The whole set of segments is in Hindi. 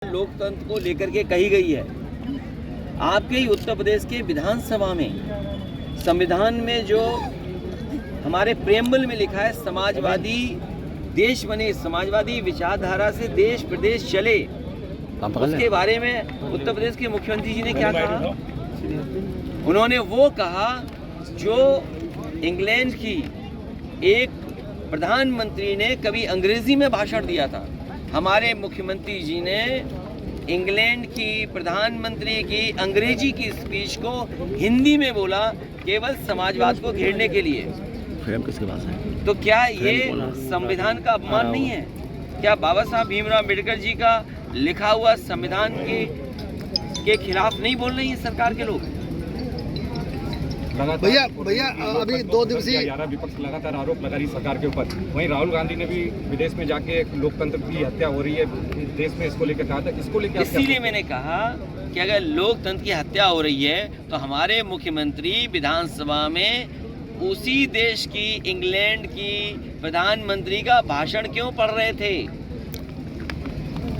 लोकतंत्र को लेकर के कही गई है। आपके ही उत्तर प्रदेश के विधानसभा में संविधान में जो हमारे प्रेम्बल में लिखा है, समाजवादी देश बने, समाजवादी विचारधारा से देश प्रदेश चले, उसके बारे में उत्तर प्रदेश के मुख्यमंत्री जी ने क्या कहा? उन्होंने वो कहा जो इंग्लैंड की एक प्रधानमंत्री ने कभी अंग्रेजी में भाषण दिया था। हमारे मुख्यमंत्री जी ने इंग्लैंड की प्रधानमंत्री की अंग्रेजी की स्पीच को हिंदी में बोला, केवल समाजवाद को घेरने के लिए। फ्रेम किसके पास है? तो क्या ये संविधान का अपमान नहीं है? क्या बाबा साहब भीमराव अम्बेडकर जी का लिखा हुआ संविधान के खिलाफ नहीं बोल रही है सरकार के लोग? भैया अभी 2 दिवसीय विपक्ष लगातार आरोप लगा रही सरकार के ऊपर। वहीं राहुल गांधी ने भी विदेश में जाके लोकतंत्र की हत्या हो रही है देश में, इसको लेकर कहा था। इसको लेकर इसीलिए मैंने कहा कि अगर लोकतंत्र की हत्या हो रही है तो हमारे मुख्यमंत्री विधानसभा में उसी देश की, इंग्लैंड की प्रधानमंत्री का भाषण क्यों पढ़ रहे थे?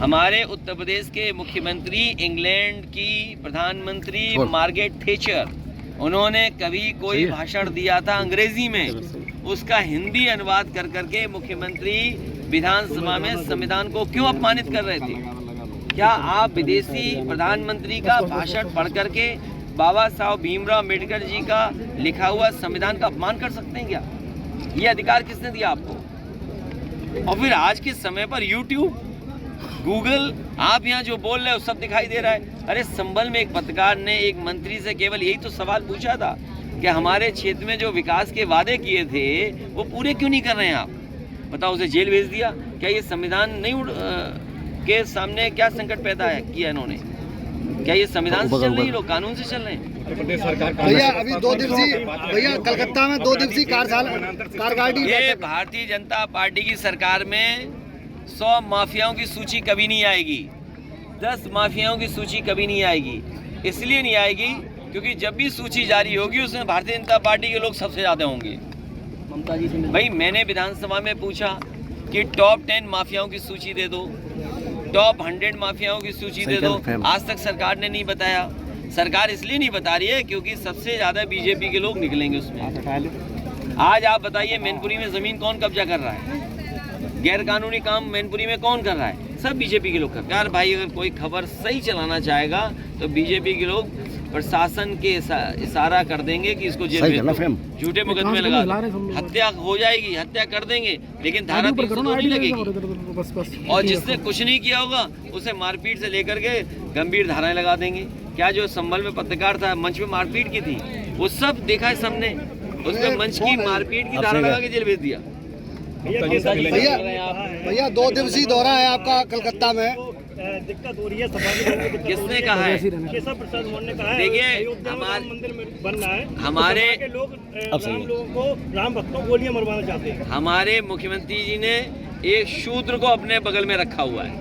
हमारे उत्तर प्रदेश के मुख्यमंत्री इंग्लैंड की प्रधानमंत्री मार्गरेट थैचर, उन्होंने कभी कोई भाषण दिया था अंग्रेजी में, उसका हिंदी अनुवाद कर करके मुख्यमंत्री विधानसभा में संविधान को क्यों अपमानित कर रहे थे? क्या आप विदेशी प्रधानमंत्री का भाषण पढ़ करके बाबा साहब भीमराव अम्बेडकर जी का लिखा हुआ संविधान का अपमान कर सकते हैं क्या? ये अधिकार किसने दिया आपको? और फिर आज के समय पर यूट्यूब, गूगल, आप यहाँ जो बोल रहे हो सब दिखाई दे रहा है। अरे संभल में एक पत्रकार ने एक मंत्री से केवल यही तो सवाल पूछा था कि हमारे क्षेत्र में जो विकास के वादे किए थे वो पूरे क्यों नहीं कर रहे हैं आप? बताओ, उसे जेल भेज दिया। क्या ये संविधान नहीं के सामने क्या संकट पैदा है किया इन्होंने? क्या ये संविधान से चल रही लोग, कानून से चल रहे हैं? भैया अभी 2 दिवसीय भैया कलकत्ता में 2 दिवसीय कार्यकारिणी, ये भारतीय जनता पार्टी की सरकार में 100 माफियाओं की सूची कभी नहीं आएगी, 10 माफियाओं की सूची कभी नहीं आएगी। इसलिए नहीं आएगी क्योंकि जब भी सूची जारी होगी उसमें भारतीय जनता पार्टी के लोग सबसे ज़्यादा होंगे। भाई मैंने विधानसभा में पूछा कि टॉप 10 माफियाओं की सूची दे दो, टॉप 100 माफियाओं की सूची दे दो। आज तक सरकार ने नहीं बताया। सरकार इसलिए नहीं बता रही है क्योंकि सबसे ज़्यादा बीजेपी के लोग निकलेंगे उसमें। आज आप बताइए, मैनपुरी में ज़मीन कौन कब्जा कर रहा है? गैर कानूनी काम मैनपुरी में कौन कर रहा है? सब बीजेपी के लोग कर रहे हैं। यार भाई, अगर कोई खबर सही चलाना चाहेगा तो बीजेपी के लोग प्रशासन के इशारा कर देंगे कि इसको जेल में झूठे मुकदमे लगा दो, हत्या हो जाएगी, हत्या कर देंगे, लेकिन धारा 302 नहीं लगेगी। और जिसने कुछ नहीं किया होगा उसे मारपीट से लेकर के गंभीर धाराएं लगा देंगे। क्या जो संभल में पत्रकार था, मंच में मारपीट की थी, वो सब देखा है सबने। उसने मंच की मारपीट की धारा लगा के जेल भेज दिया। भैया 2 दिवसीय दौरा है आपका कलकत्ता में, दिक्कत हो रही है सभा के। किसने कहा है? केशव प्रसाद मौर्य ने कहा है देखिए, मंदिर में बन रहा है, हमारे लोग राम लोगों को, राम भक्तों को गोलियां मरवाना चाहते हैं। हमारे मुख्यमंत्री जी ने एक शूद्र को अपने बगल में रखा हुआ है।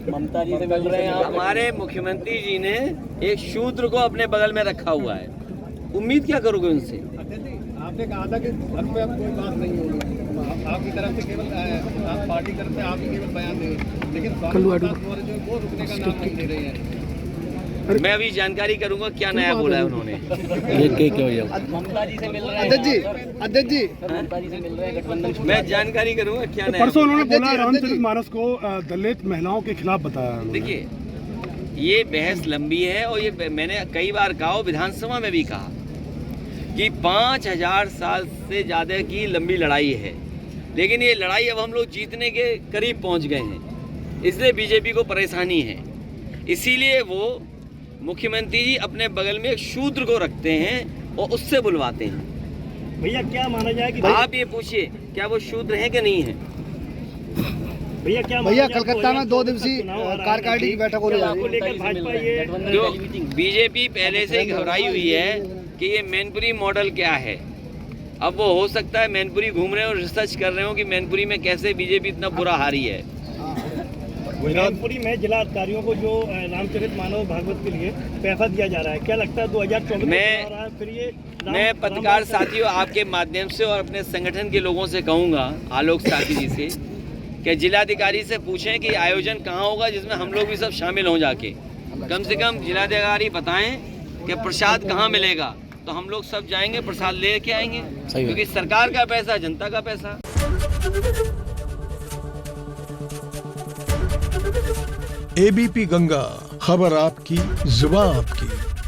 ममता जी से मिल रहे हैं आप? हमारे मुख्यमंत्री जी ने एक शूद्र को अपने बगल में रखा हुआ है। उम्मीद क्या करोगे उनसे? आपने कहा था कि घर पे अब कोई बात नहीं होगी, आपकी तरफ से केवल पार्टी की तरफ से आप केवल बयान दें, लेकिन वो रुकने का नाम नहीं ले रहे हैं। मैं अभी जानकारी करूंगा क्या नया बोला है उन्होंने। ममता जी से मिल रहे हैं अध्यक्ष जी ममता जी से मिल रहे हैं गठबंधन। मैं जानकारी करूंगा क्या नया। परसों उन्होंने बोला रामचरितमानस को दलित महिलाओं के खिलाफ बताया। देखिए, ये बहस लंबी है और ये मैंने कई बार कहा, विधानसभा में भी कहा कि 5000 साल से ज़्यादा की लंबी लड़ाई है, लेकिन ये लड़ाई अब हम लोग जीतने के करीब पहुंच गए हैं, इसलिए बीजेपी को परेशानी है। इसीलिए वो मुख्यमंत्री जी अपने बगल में एक शूद्र को रखते हैं और उससे बुलवाते हैं। भैया क्या माना जाए कि आप ये पूछिए, क्या वो शूद्र है कि नहीं है? भैया कलकत्ता में 2 दिवसीय कार्यकारिणी की बैठक होने जा रही है। जो बीजेपी पहले से घबराई हुई है कि ये मैनपुरी मॉडल क्या है। अब वो हो सकता है मैनपुरी घूम रहे हो, रिसर्च कर रहे हो कि मैनपुरी में कैसे बीजेपी इतना बुरा हारी है। मैनपुरी में जिला अधिकारियों को जो रामचरितमानस भागवत के लिए पैसा दिया जा रहा है, क्या लगता है 2024 में फिर ये? मैं पत्रकार साथियों, आपके माध्यम से और अपने संगठन के लोगों से कहूँगा, आलोक साथी जी से, कि जिलाधिकारी से पूछें कि आयोजन कहाँ होगा जिसमें हम लोग भी सब शामिल हों जाके। कम से कम जिलाधिकारी बताएं कि प्रसाद कहाँ मिलेगा, तो हम लोग सब जाएंगे, प्रसाद लेके आएंगे, क्योंकि सरकार का पैसा, जनता का पैसा। एबीपी गंगा, खबर आपकी, जुबान आपकी।